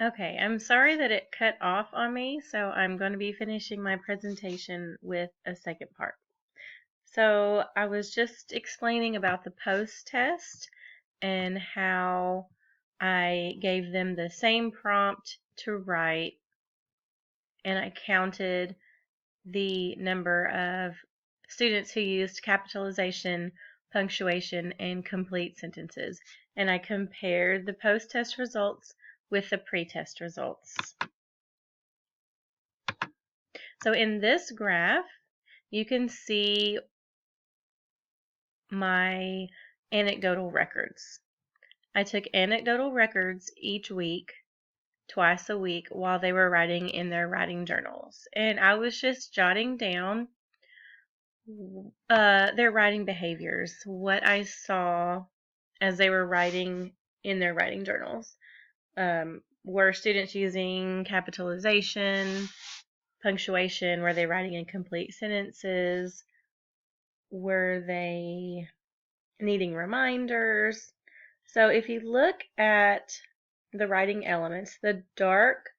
Okay, I'm sorry that it cut off on me, so I'm going to be finishing my presentation with a second part. So I was just explaining about the post test and how I gave them the same prompt to write, and I counted the number of students who used capitalization, punctuation, and complete sentences. And I compared the post-test results with the pre-test results. So in this graph, you can see my anecdotal records. I took anecdotal records each week, twice a week, while they were writing in their writing journals. And I was just jotting down their writing behaviors, what I saw as they were writing in their writing journals. Were students using capitalization, punctuation? Were they writing in complete sentences? Were they needing reminders? So if you look at the writing elements, the dark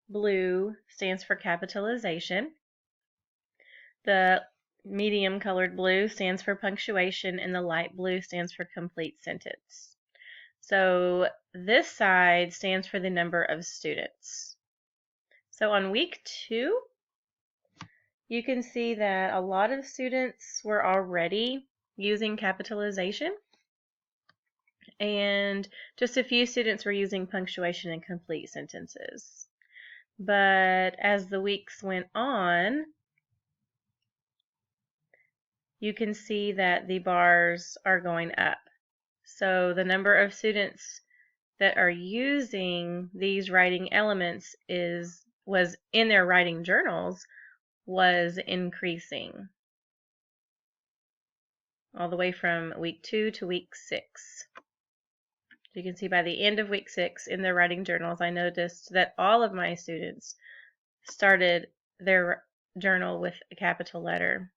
blue stands for capitalization. The medium colored blue stands for punctuation, and the light blue stands for complete sentence. So this side stands for the number of students. So on week 2, you can see that a lot of students were already using capitalization, and just a few students were using punctuation and complete sentences. But as the weeks went on, you can see that the bars are going up. So the number of students that are using these writing elements was in their writing journals was increasing all the way from week 2 to week 6. You can see by the end of week 6 in their writing journals, I noticed that all of my students started their journal with a capital letter.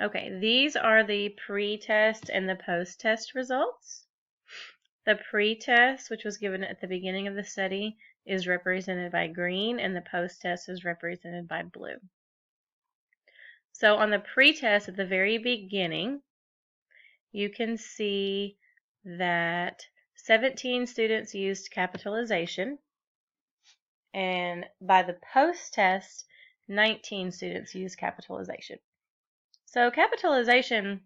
Okay, these are the pre-test and the post-test results. The pre-test, which was given at the beginning of the study, is represented by green, and the post-test is represented by blue. So on the pre-test at the very beginning, you can see that 17 students used capitalization, and by the post-test, 19 students used capitalization. So capitalization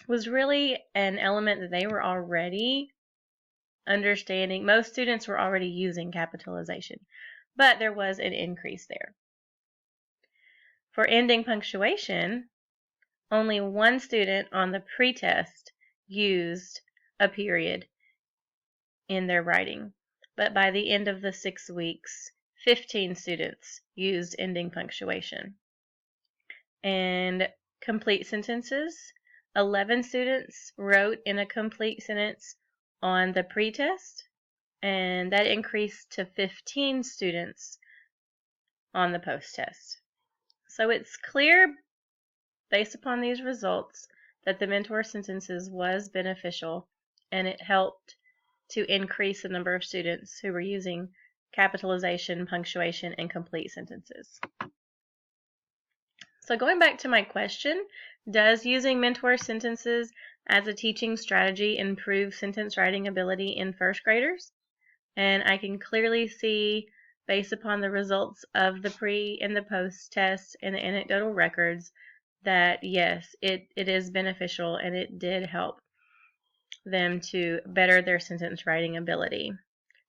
was really an element that they were already understanding. Most students were already using capitalization, but there was an increase there. For ending punctuation, only one student on the pretest used a period in their writing, but by the end of the 6 weeks, 15 students used ending punctuation. And complete sentences, 11 students wrote in a complete sentence on the pretest, and that increased to 15 students on the post-test. So it's clear, based upon these results, that the mentor sentences was beneficial, and it helped to increase the number of students who were using capitalization, punctuation, and complete sentences. So going back to my question, does using mentor sentences as a teaching strategy improve sentence writing ability in first graders? And I can clearly see, based upon the results of the pre and the post test and the anecdotal records, that yes, it is beneficial, and it did help them to better their sentence writing ability.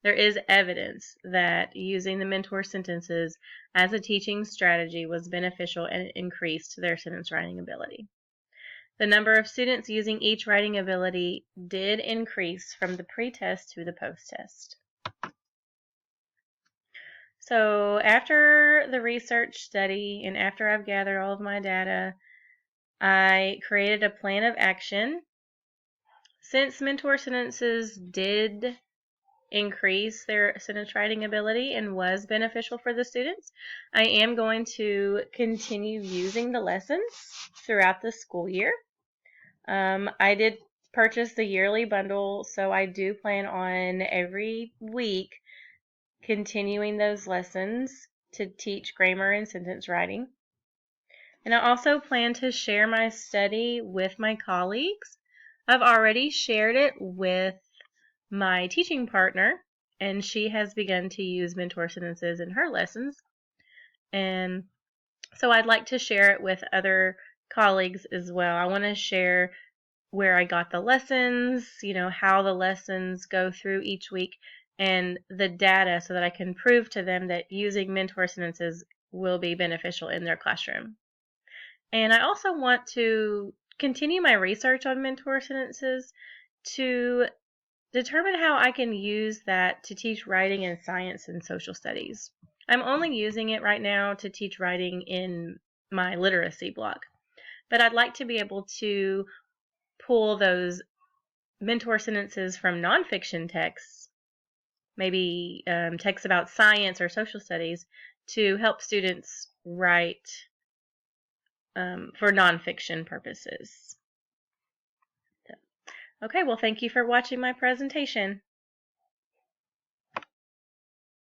There is evidence that using the mentor sentences as a teaching strategy was beneficial, and it increased their sentence writing ability. The number of students using each writing ability did increase from the pre-test to the post-test. So after the research study and after I've gathered all of my data, I created a plan of action. Since mentor sentences did increase their sentence writing ability and was beneficial for the students, I am going to continue using the lessons throughout the school year. I did purchased the yearly bundle, so I do plan on every week continuing those lessons to teach grammar and sentence writing. And I also plan to share my study with my colleagues. I've already shared it with my teaching partner, and she has begun to use mentor sentences in her lessons. And so I'd like to share it with other colleagues as well. I want to share where I got the lessons, how the lessons go through each week, and the data so that I can prove to them that using mentor sentences will be beneficial in their classroom. And I also want to continue my research on mentor sentences to determine how I can use that to teach writing in science and social studies. I'm only using it right now to teach writing in my literacy block, but I'd like to be able to pull those mentor sentences from nonfiction texts, maybe texts about science or social studies, to help students write for nonfiction purposes. Okay, well, thank you for watching my presentation.